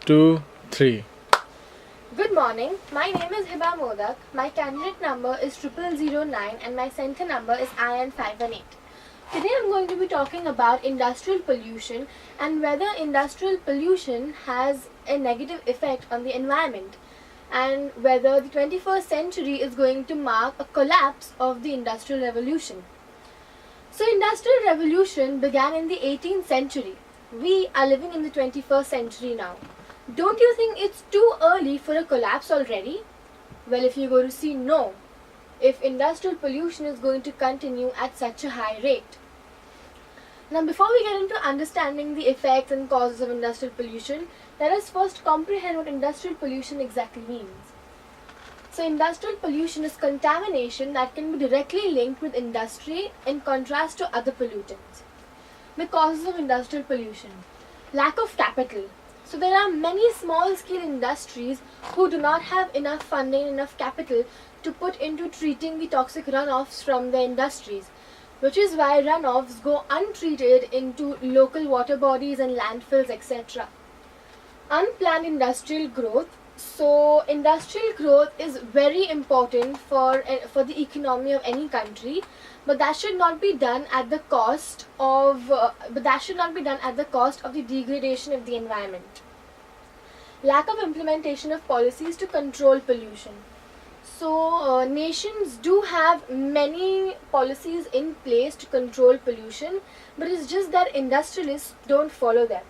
2, 3. Good morning. My name is Hibah. My candidate number is 0009 and my center number is IN518. Today I'm going to be talking about industrial pollution and whether industrial pollution has a negative effect on the environment and whether the 21st century is going to mark a collapse of the industrial revolution. So industrial revolution began in the 18th century. We are living in the 21st century now. Don't you think it's too early for a collapse already? Well, if you go to see, no. If industrial pollution is going to continue at such a high rate. Now, before we get into understanding the effects and causes of industrial pollution, let us first comprehend what industrial pollution exactly means. So, industrial pollution is contamination that can be directly linked with industry in contrast to other pollutants. The causes of industrial pollution. Lack of capital. So there are many small-scale industries who do not have enough funding, enough capital to put into treating the toxic runoffs from their industries, which is why runoffs go untreated into local water bodies and landfills, etc. Unplanned industrial growth. So industrial growth is very important for the economy of any country, but that should not be done at the cost of the degradation of the environment. Lack of implementation of policies to control pollution. So nations do have many policies in place to control pollution, but it's just that industrialists don't follow them.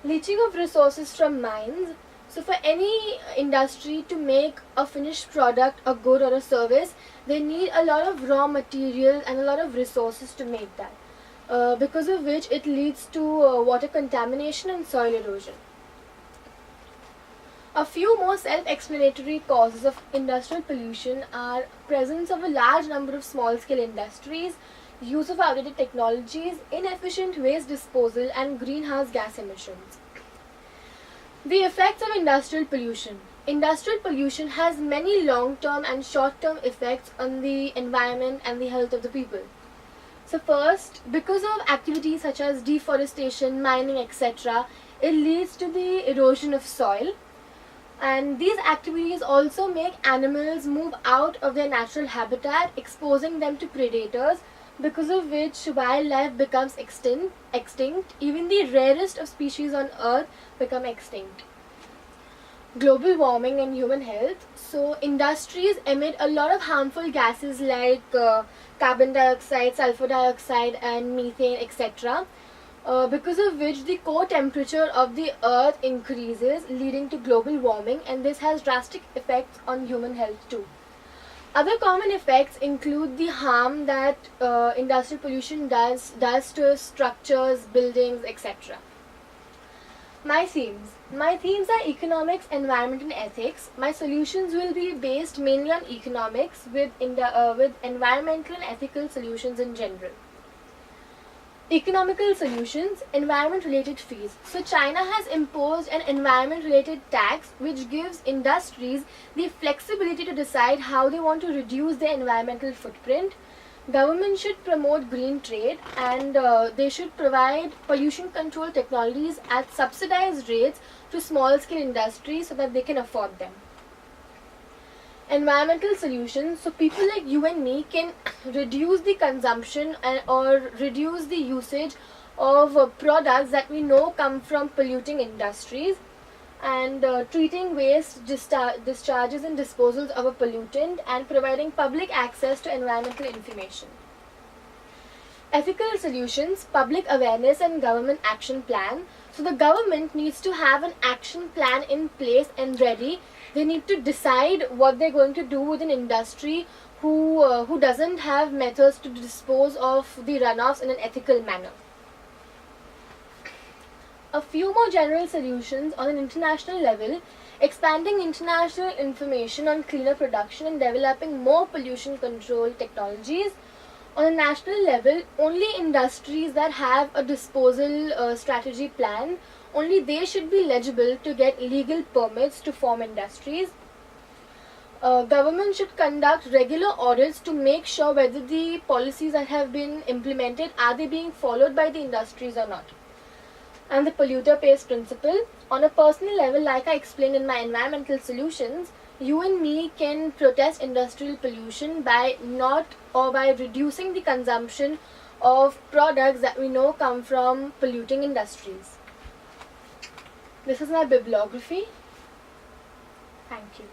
Leaching of resources from mines. So for any industry to make a finished product, a good or a service, they need a lot of raw material and a lot of resources to make that, because of which it leads to water contamination and soil erosion. A few more self-explanatory causes of industrial pollution are presence of a large number of small-scale industries, use of outdated technologies, inefficient waste disposal, and greenhouse gas emissions. The effects of industrial pollution. Industrial pollution has many long-term and short-term effects on the environment and the health of the people. So first, because of activities such as deforestation, mining, etc., it leads to the erosion of soil. And these activities also make animals move out of their natural habitat, exposing them to predators, because of which wildlife becomes extinct. Even the rarest of species on earth become extinct. Global warming and human health. So industries emit a lot of harmful gases like carbon dioxide, sulfur dioxide and methane, etc. Because of which the core temperature of the earth increases, leading to global warming, and this has drastic effects on human health too. Other common effects include the harm that industrial pollution does to structures, buildings, etc. My themes are economics, environment and ethics. My solutions will be based mainly on economics with environmental and ethical solutions in general. Economical solutions, environment-related fees. So China has imposed an environment-related tax which gives industries the flexibility to decide how they want to reduce their environmental footprint. Government should promote green trade and they should provide pollution control technologies at subsidized rates to small-scale industries so that they can afford them. Environmental solutions, so people like you and me can reduce the consumption or reduce the usage of products that we know come from polluting industries, and treating waste discharges and disposals of a pollutant, and providing public access to environmental information. Ethical solutions, public awareness and government action plan. So the government needs to have an action plan in place and ready. They need to decide what they're going to do with an industry who doesn't have methods to dispose of the runoffs in an ethical manner. A few more general solutions on an international level: expanding international information on cleaner production and developing more pollution control technologies. On a national level, only industries that have a disposal strategy plan, only they should be eligible to get legal permits to form industries. Government should conduct regular audits to make sure whether the policies that have been implemented, are they being followed by the industries or not. and the polluter pays principle. On a personal level, like I explained in my environmental solutions, you and me can protest industrial pollution by reducing the consumption of products that we know come from polluting industries. This is my bibliography. Thank you.